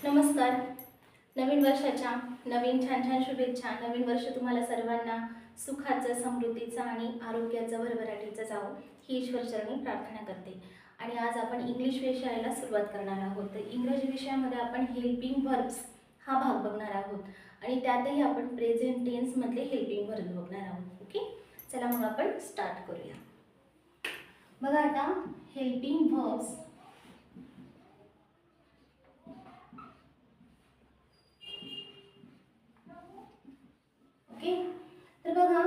नमस्कार. नवीन वर्षाच्या नवीन छान छान शुभेच्छा. नवीन वर्ष तुम्हाला सर्वांना सुखाचं, समृद्धीचं आणि आरोग्याचं, भरभराटीचं जावो ही ईश्वरचरणी प्रार्थना करते. आणि आज आपण इंग्लिश विषयाला सुरुवात करणार आहोत. तर इंग्रजी विषयामध्ये आपण हेल्पिंग व्हर्ब्स हा भाग बघणार आहोत आणि त्यातही आपण प्रेझेंट टेन्समधले हेल्पिंग व्हर्ब बघणार आहोत. ओके, चला मग आपण स्टार्ट करूया. बघा आता हेल्पिंग व्हर्ब्स ओके. तर बघा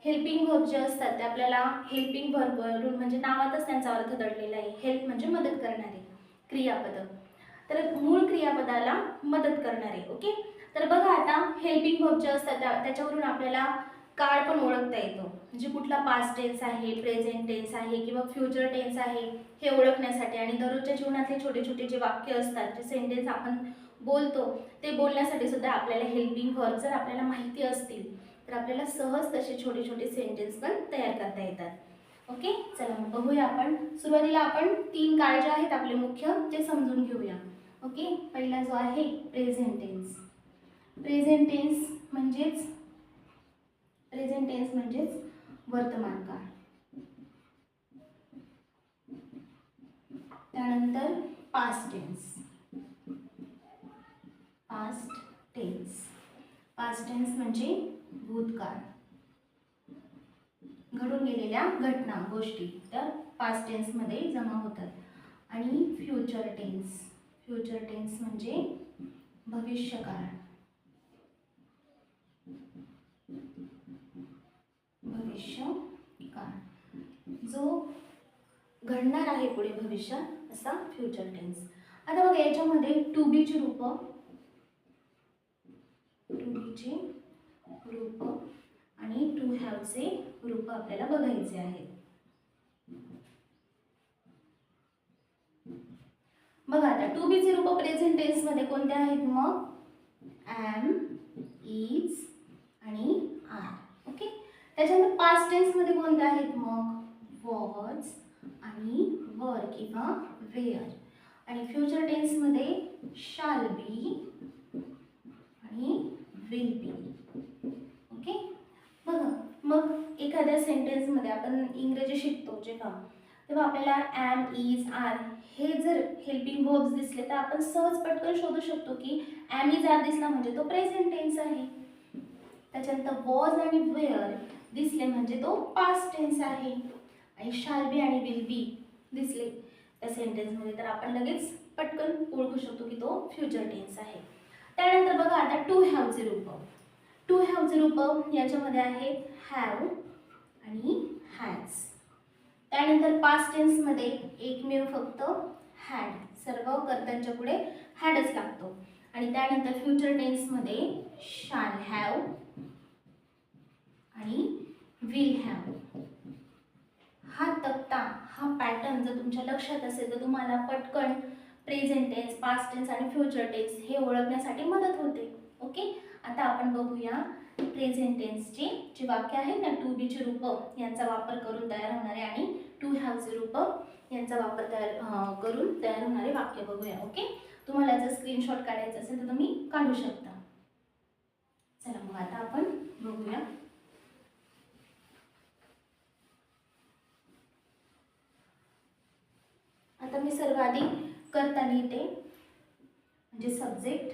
हेल्पिंग व्हर्ब जे असतात ते आपल्याला हेल्पिंग व्हर्ब वरून म्हणजे नावातच त्यांचा अर्थ दडलेला आहे. हेल्प म्हणजे मदत करणारे क्रियापद, तर मूळ क्रियापदाला मदत करणारे. ओके, तर बघा आता हेल्पिंग व्हर्ब जे असतात त्याच्यावरून आपल्याला काळ पण ओळखता येतो. म्हणजे कुठला पास्ट टेन्स आहे, प्रेझेंट टेन्स आहे किंवा फ्युचर टेन्स आहे हे ओळखण्यासाठी आणि दररोजच्या जीवनातले छोटे छोटे जे वाक्य असतात, जे सेंटेन्स आपण बोलतो ते बोलण्यासाठी सुद्धा आपल्याला हेल्पिंग व्हर्ब जर आपल्याला माहिती असतील तर आपल्याला सहज तसे छोटे छोटे सेंटेन्स पण तयार करता येतात. ओके, चला मग बघूया. आपण सुरुवातीला आपण 3 काळ जे आहेत आपले मुख्य ते समजून घेऊया. ओके, पहिला जो आहे प्रेझेंट टेन्स. प्रेझेंट टेन्स म्हणजेच वर्तमान काळ. त्यानंतर पास्ट टेन्स. पास्ट टेन्स म्हणजे भूतकाळ, घडून गेलेल्या घटना, गोष्टी त्या पास्ट टेन्स मध्ये जमा होतात. आणि फ्युचर टेन्स म्हणजे भविष्यकाळ. जो घडणार आहे पुढे भविष्यात असा फ्युचर टेन्स. आता बघा याच्यामध्ये टू बी ची रूप आणि टू हॅव चे रूप आपल्याला बघायचे आहेत. बघा आता टू बी चे रूप प्रेझेंट टेन्स मध्ये कोणते आहेत मग? एम, इज आणि आर. ओके, त्याच्यानंतर पास्ट टेन्स मध्ये कोणते आहेत मग? वॉज आणि वर किंवा वेअर. आणि फ्युचर टेन्स मध्ये शाल बी आणि विल बी. ओके, बघा मग एखाद्या सेंटेन्स मध्ये आपण इंग्रजी शिकतो जेव्हा तेव्हा आपल्याला एम, इज, आर हे जर हेल्पिंग व्हर्ब्स दिसले तर आपण सहज पटकन शोधू शकतो की एम, इज, आर दिसला म्हणजे तो प्रेझेंट टेन्स आहे. त्याच्यानंतर वॉज आणि वेअर दिसले म्हणजे तो पास्ट टेन्स आहे. आणि शाल बी आणि विल बी दिसले त्या सेंटेन्समध्ये तर आपण लगेच पटकन ओळखू शकतो की तो फ्युचर टेन्स आहे. त्यानंतर बघा आता टू हॅव चे रूप याच्यामध्ये आहेत हॅव आणि हॅज. त्यानंतर पास्ट टेन्स मध्ये एकमेव फक्त हॅड, सर्व कर्त्यांच्या पुढे हॅडच लागतो. आणि त्यानंतर फ्युचर टेन्स मध्ये शाल हॅव आणि विल हॅव. हा तक्ता, हा पॅटर्न जर तुमच्या लक्षात असेल तर तुम्हाला पटकन प्रेझेंट टेन्स, पास्ट टेन्स आणि फ्युचर टेन्स हे ओळखण्यासाठी मदत होते. ओके, आता आपण बघूया प्रेझेंट टेन्सचे जे वाक्य आहेत ना, टू बी चे रूप यांचा वापर करून तयार होणारे आणि टू हॅव चे रूप यांचा वापर करून तयार होणारे वाक्य बघूया. ओके, तुम्हाला जर स्क्रीनशॉट काढायचा असेल तर तुम्ही काढू शकता. चला मग आता आपण बघूया. आता मी सर्व आधी कर्ता लिहिते म्हणजे सब्जेक्ट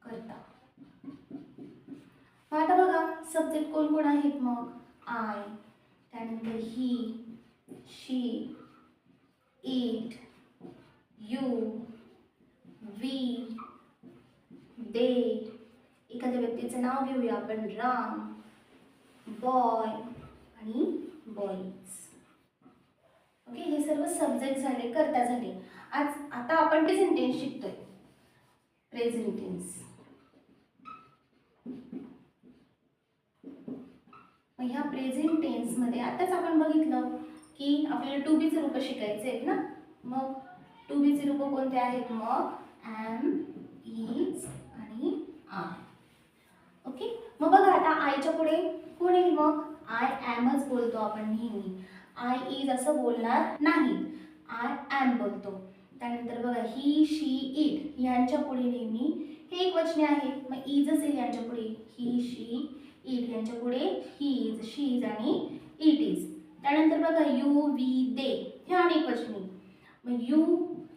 कर्ता. आता बघा सब्जेक्ट कोण कोण आहेत मग? आय, त्यानंतर ही, शी, इट, यू, वी, दे. एखाद्या व्यक्तीचं नाव घेऊया आपण, राम, बॉय आणि बॉईज. ओके, हे सर्व सब्जेक्ट झाले, कर्ता झाले. आता आपण प्रेझेंट टेन्स शिकतोय. प्रेझेंट टेन्स मग ह्या प्रेझेंट टेन्स मध्ये आताच आपण बघितलं की आपल्याला टू बी चे रूप शिकायचे आहेत ना. मग टू बी चे रूप कोणते आहेत मग? एम, इज आणि आर. ओके, मग बघा आता आयच्या पुढे कोण येईल मग? आय एमच बोलतो आपण नेहमी. आय इज असं बोलणार नाही, आय एम बोलतो. त्यानंतर बघा ही, शी, इट यांच्या पुढे नेहमी हे एकवचने आहे, मग इज असेल यांच्या पुढे, ही, शी, इट यांच्या पुढे ही इज, शी इज आणि इट इज. त्यानंतर बघा यू, वी, दे हे अनेकवचने, मग यू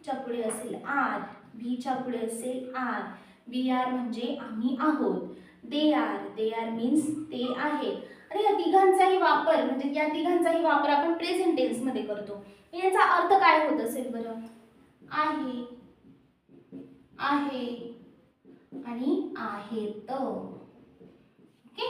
च्या पुढे असेल आर, वी च्या पुढे असेल आर, वी आर म्हणजे आम्ही आहोत, दे आर मीन्स ते आहेत. आणि या तिघांचाही वापर म्हणजे या तिघांचाही वापर आपण प्रेझेंट टेन्स मध्ये करतो. याचा अर्थ काय होत असेल बरं? आहे, आहे आणि आहेत. ओके,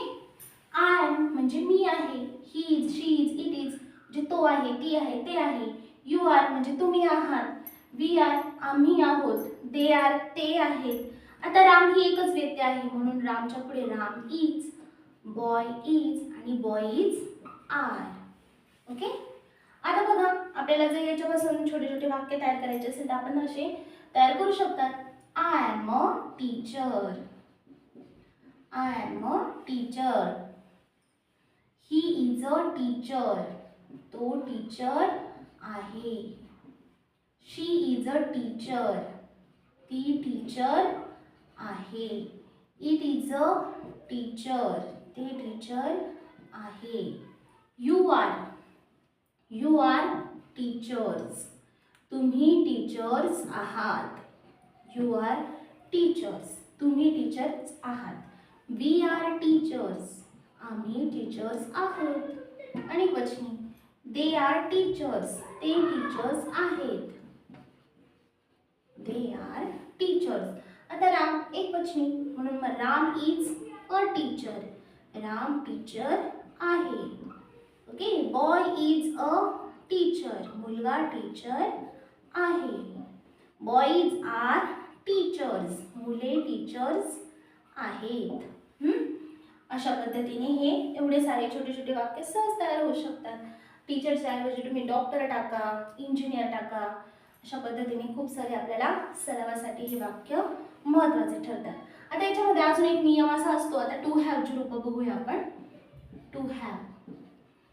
आय एम म्हणजे मी आहे, he is, she is, it is म्हणजे तो आहे, ती आहे, ते आहे. यू आर म्हणजे तुम्ही आहात, वी आर आम्ही आहोत, दे आर ते आहेत. आता राम ही एकच व्यक्ती आहे म्हणून रामच्या पुढे राम इज, बॉय इज आणि बॉय इज आर. ओके, आता बघा आपल्याला जर याच्यापासून छोटे छोटे वाक्य तयार करायचे असेल तर आपण असे तयार करू शकतात. I am a teacher, I am a teacher, he is a teacher तो टीचर आहे, शी इज अ टीचर ती टीचर आहे, इट इज अ टीचर ते टीचर आहे. यू आर टीचर्स तुम्ही टीचर्स आहात, यू आर टीचर्स तुम्ही टीचर्स आहात. वी आर टीचर्स आम्ही टीचर्स आहोत. अनेक वचने, दे आर टीचर्स ते टीचर्स आहेत, दे आर टीचर्स. आता राम एक वचने म्हणून मग Ram is a teacher, Ram teacher आहे. Okay, boy is a teacher मुलगा टीचर आहे. बॉईज आर टीचर्स मुले टीचर्स आहेत. अशा पद्धतीने हे एवढे सारे छोटे छोटे वाक्य सहज तयार होऊ शकतात. टीचरच्या ऐवजी तुम्ही डॉक्टर टाका, इंजिनियर टाका. अशा पद्धतीने खूप सारे आपल्याला सरावासाठी हे वाक्य महत्त्वाचे ठरतात. आता याच्यामध्ये अजून एक नियम असा असतो. आता टू हॅवची रूपं बघूया आपण. टू हॅव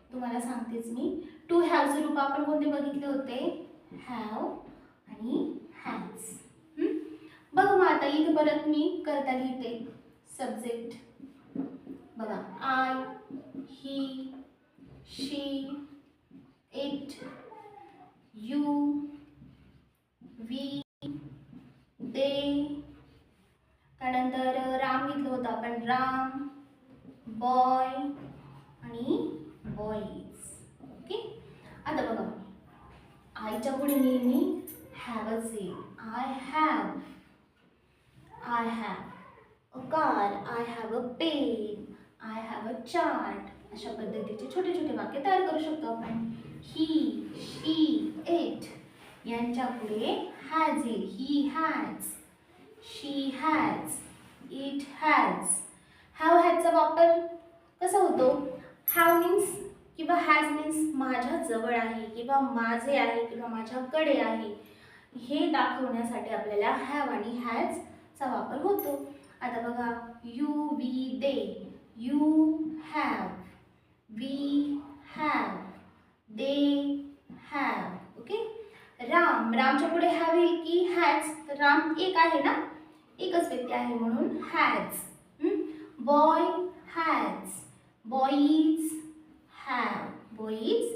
तुम्हाला सांगतेच मी. टू हॅवचे रूप आपण कोणते बघितले होते? हॅव आणि हॅज. बघ मग आता इथे परत मी करता लिहिते सब्जेक्ट. बघा, I, he, she, it, you, we, they. त्यानंतर राम घेतलं होतं आपण, राम, बॉय आणि बॉईज. ओके, आता बघा आयच्या पुढे नेहमी हॅव असेल. I have a car, I have a pen, I have a chart. अशा पद्धतीचे छोटे छोटे वाक्य तयार करू शकतो आपण. ही, शी, इट यांच्या पुढे हॅज येईल. He has, she has, it has. Have हॅजचा वापर कसा होतो? हॅव मीन्स किंवा हॅज मीन्स माझ्या जवळ आहे किंवा माझे आहे किंवा माझ्याकडे आहे हे दाखवण्यासाठी आपल्याला हॅव आणि हॅजचा वापर होतो. आता बघा, you, we, they. You have, we have, they have. Okay, Ram, रामच्या पुढे हॅव येईल की हॅज? तर राम एक आहे ना, एकच व्यक्ती आहे म्हणून has. Boy has, boys have, boys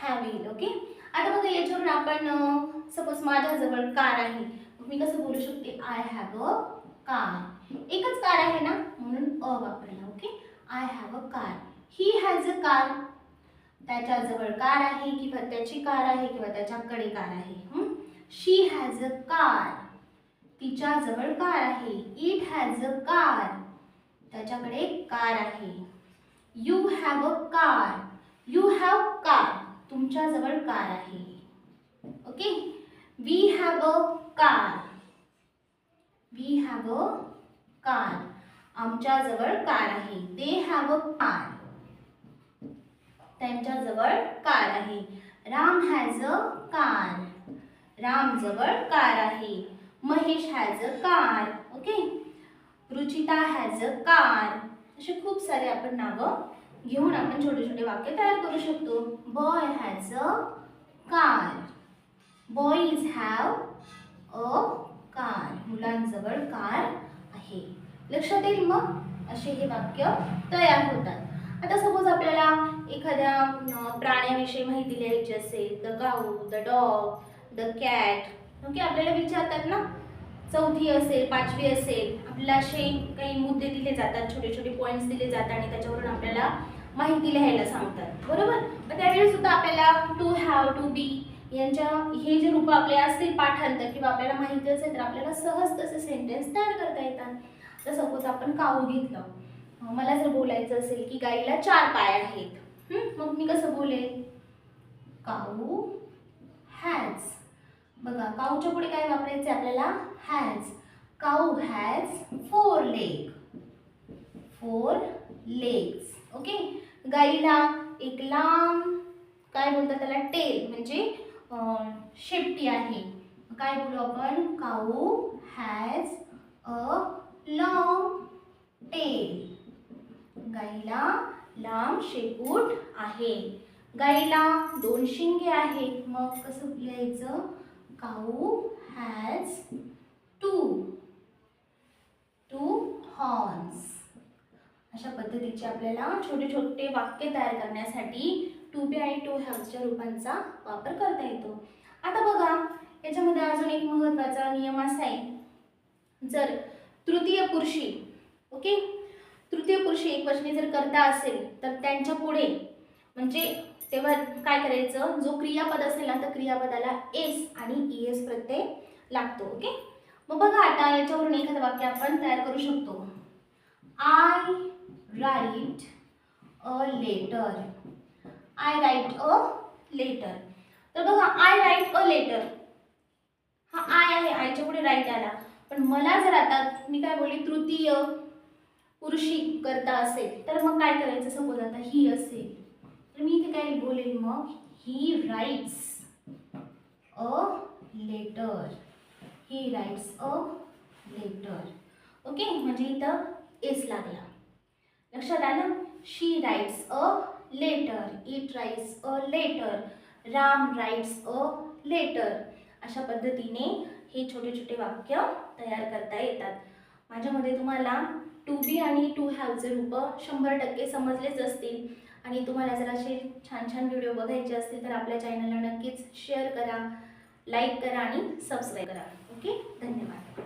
have येईल. ओके, आता बघा याच्यावरून आपण सपोज माझ्याजवळ कार आहे, मी कसं बोलू शकते? I have a car. एकच कार आहे ना म्हणून अ वापरला. Okay, I have a car. He has a car, त्याच्याजवळ कार आहे किंवा त्याची कार आहे किंवा त्याच्याकडे कार आहे. शी हॅज अ कार, तिच्याजवळ कार आहे. इट हॅज अ कार, त्याच्याकडे कार आहे. You have a car, you have car, तुमच्याजवळ कार आहे. Okay, we have a car, we have a car, आमच्याजवळ कार आहे. दे हॅव अ कार, त्यांच्याजवळ car आहे. राम हॅज अ कार, रामजवळ car आहे. Mahesh has a car. Okay, Ruchita has a car. असे खूप सारे आपण नावं घेऊन आपण छोटे छोटे वाक्य तयार करू शकतो. Boy has a car, boys have a car. मुलांजवळ कार आहे. लक्षात येईल मग असे हे वाक्य तयार होतात. आता सपोज आपल्याला एखाद्या प्राण्याविषयी माहिती लिहायची असेल, the cow, the dog, the cat, okay, आपल्याला विचारतात ना, चौथी असेल, पाचवी असेल, आपल्याला असे काही मुद्दे दिले जातात, छोटे छोटे पॉईंट्स दिले जातात आणि त्याच्यावरून आपल्याला माहिती लिहायला सांगतात, बरोबर. मग त्यावेळी सुद्धा आपल्याला टू हॅव, टू बी यांच्या हे जे रूप आपले असतील पाठांतर किंवा आपल्याला माहिती असेल तर आपल्याला सहज तसे सेंटेन्स तयार करता येतात. तर सपोज आपण काऊ घेतलं, मला जर बोलायचं असेल की गाईला 4 पाय आहेत, मग मी कसं बोलेल? काऊ हॅज. बघा, काऊच्या पुढे काय वापरायचे आपल्याला? Has. Cow has 4 leg. 4 legs. Okay. गाईला एक लांब काय बोलतात त्याला? टेल, म्हणजे शेपटी आहे. काय बोलू आपण? काऊ हॅज अ लॉंग टेल. गाईला लांब शेपूट आहे. गाईला 2 शिंगे आहेत. मग कसं लिहायचं? काऊ हॅज 2 हॉर्न्स. अशा पद्धतीचे आपल्याला छोटे छोटे वाक्य तयार करण्यासाठी टू बी आणि टू हॅवच्या रूपांचा वापर करता येतो. आता बघा, याच्यामध्ये अजून एक महत्त्वाचा नियम असा आहे, जर तृतीय पुरुषी, ओके, तृतीय पुरुषी एकवचनी जर करता असेल तर त्यांच्या पुढे म्हणजे तेव्हा काय करायचं? जो क्रियापद असेल ना, तर क्रियापदाला एस आणि ईएस प्रत्यय लागतो. ओके. मग बघा, आता याच्यावरून एखादं वाक्य आपण तयार करू शकतो. I write a letter. I write a letter. तर बघा, आय राईट अ लेटर, हा आय आहे, आयच्या पुढे राईट आला. पण मला जर आता मी काय बोलली, तृतीय पुरुषी करता असेल तर मग काय करायचं? सपोज आता ही असेल तर मी इथे काय बोलेल? मग he writes a letter. He writes a letter. Okay, म्हणजे इथं एस लागला. लक्षात आलं? She writes a letter. It writes a letter. Ram writes a letter. अशा पद्धतीने हे छोटे छोटे वाक्य तयार करता येतात. माझ्यामध्ये तुम्हाला टू बी आणि टू हॅवचे रूप 100% समजलेच असतील. आणि तुम्हाला जर असे छान छान व्हिडिओ बघायचे असतील तर आपल्या चॅनलला नक्कीच शेअर करा, लाईक करा आणि सबस्क्राईब करा. ओके, धन्यवाद.